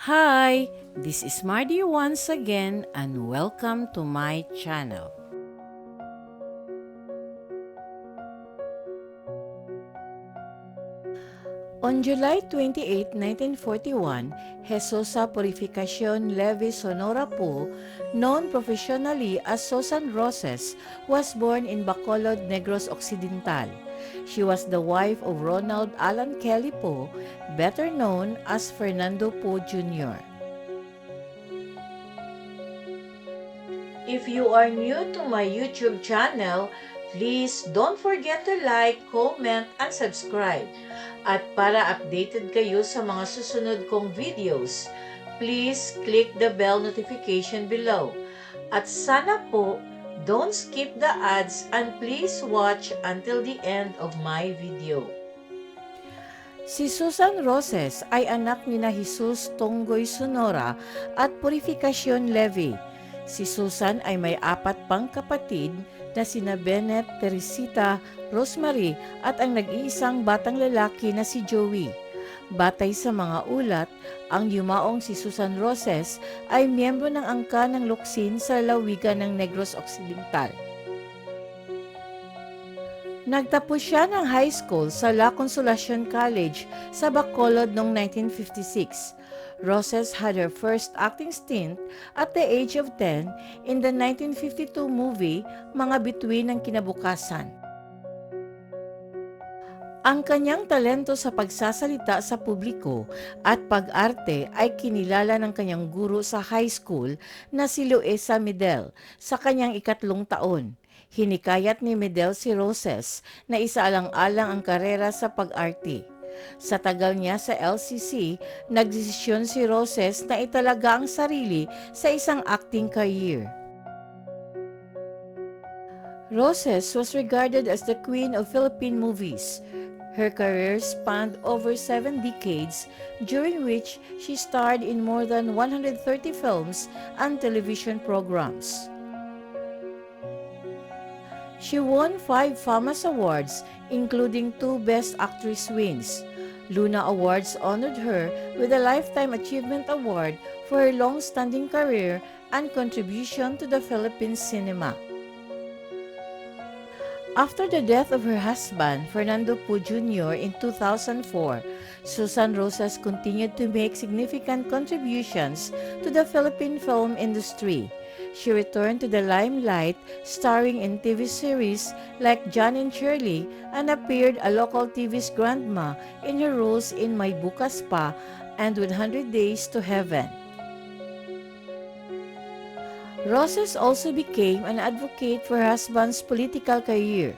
Hi, this is Mardy once again and welcome to my channel. On July 28, 1941, Jesosa Purificacion Levi Sonora Po, known professionally as Susan Roses, was born in Bacolod, Negros Occidental. She was the wife of Ronald Alan Kelly Po, better known as Fernando Po Jr. If you are new to my YouTube channel, please don't forget to like, comment, and subscribe. At para updated kayo sa mga susunod kong videos, please click the bell notification below. At sana po, don't skip the ads and please watch until the end of my video. Si Susan Roses ay anak ni na Jesus Tonggoy Sonora at Purificacion Levi. Si Susan ay may apat pang kapatid na sina Bennett, Teresita, Rosemary at ang nag-iisang batang lalaki na si Joey. Batay sa mga ulat, ang yumaong si Susan Roses ay miyembro ng angka ng Luksin sa lalawigan ng Negros Occidental. Nagtapos siya ng high school sa La Consolacion College sa Bacolod noong 1956. Roses had her first acting stint at the age of 10 in the 1952 movie Mga Bituin ng Kinabukasan. Ang kanyang talento sa pagsasalita sa publiko at pag-arte ay kinilala ng kanyang guro sa high school na si Luisa Medel sa kanyang ikatlong taon. Hinikayat ni Medel si Roses na isaalang-alang ang karera sa pag-arte. Sa tagal niya sa LCC, nagdesisyon si Roses na italaga ang sarili sa isang acting career. Roses was regarded as the queen of Philippine movies. Her career spanned over 7 decades, during which she starred in more than 130 films and television programs. She won 5 FAMAS Awards, including 2 Best Actress wins. Luna Awards honored her with a Lifetime Achievement Award for her long-standing career and contribution to the Philippine cinema. After the death of her husband, Fernando Po Jr. in 2004, Susan Roses continued to make significant contributions to the Philippine film industry. She returned to the limelight, starring in TV series like John and Shirley, and appeared a local TV's grandma in her roles in My Bukas Pa and 100 Days to Heaven. Roses also became an advocate for her husband's political career.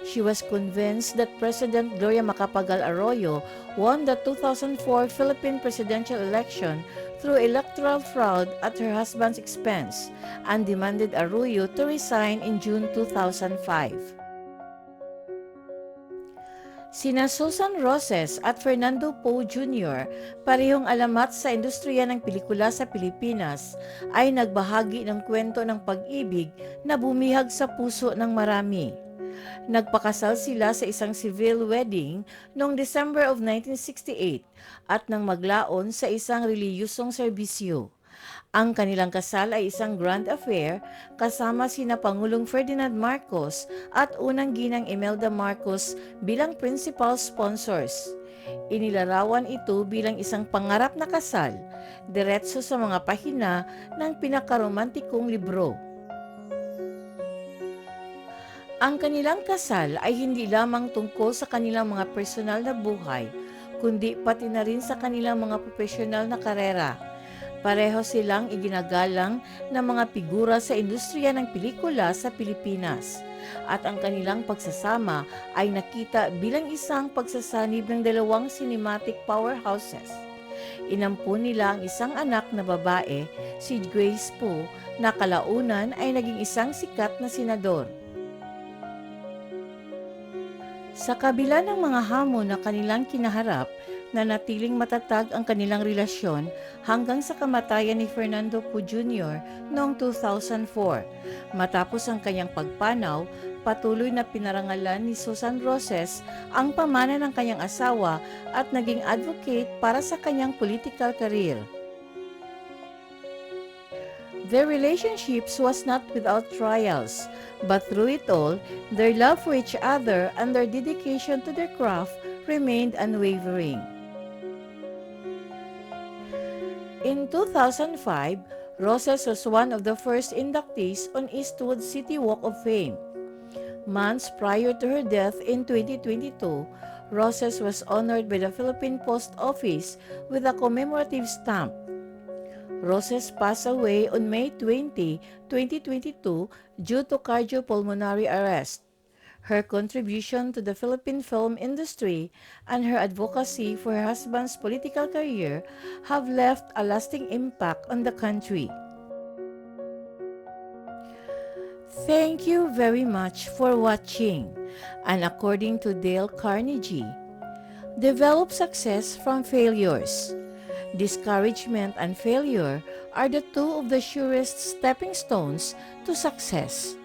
She was convinced that President Gloria Macapagal Arroyo won the 2004 Philippine presidential election through electoral fraud at her husband's expense and demanded Arroyo to resign in June 2005. Sina Susan Roses at Fernando Po Jr., parehong alamat sa industriya ng pelikula sa Pilipinas, ay nagbahagi ng kwento ng pag-ibig na bumihag sa puso ng marami. Nagpakasal sila sa isang civil wedding noong December of 1968 at nang maglaon sa isang reliyosong serbisyo. Ang kanilang kasal ay isang grand affair kasama sina Pangulong Ferdinand Marcos at unang ginang Imelda Marcos bilang principal sponsors. Inilarawan ito bilang isang pangarap na kasal, diretso sa mga pahina ng pinakaromantikong libro. Ang kanilang kasal ay hindi lamang tungkol sa kanilang mga personal na buhay, kundi pati na rin sa kanilang mga profesional na karera. Pareho silang iginagalang na mga figura sa industriya ng pelikula sa Pilipinas, at ang kanilang pagsasama ay nakita bilang isang pagsasanib ng dalawang cinematic powerhouses. Inampun nila ang isang anak na babae, si Grace Po, na kalaunan ay naging isang sikat na senador. Sa kabila ng mga hamon na kanilang kinaharap, nanatiling matatag ang kanilang relasyon hanggang sa kamatayan ni Fernando Po Jr. noong 2004. Matapos ang kanyang pagpanaw, patuloy na pinarangalan ni Susan Roses ang pamana ng kanyang asawa at naging advocate para sa kanyang political career. Their relationships was not without trials, but through it all, their love for each other and their dedication to their craft remained unwavering. In 2005, Roses was one of the first inductees on Eastwood's City Walk of Fame. Months prior to her death in 2022, Roses was honored by the Philippine Post Office with a commemorative stamp. Roses passed away on May 20, 2022 due to cardiopulmonary arrest. Her contribution to the Philippine film industry and her advocacy for her husband's political career have left a lasting impact on the country. Thank you very much for watching. And according to Dale Carnegie, develop success from failures. Discouragement and failure are the two of the surest stepping stones to success.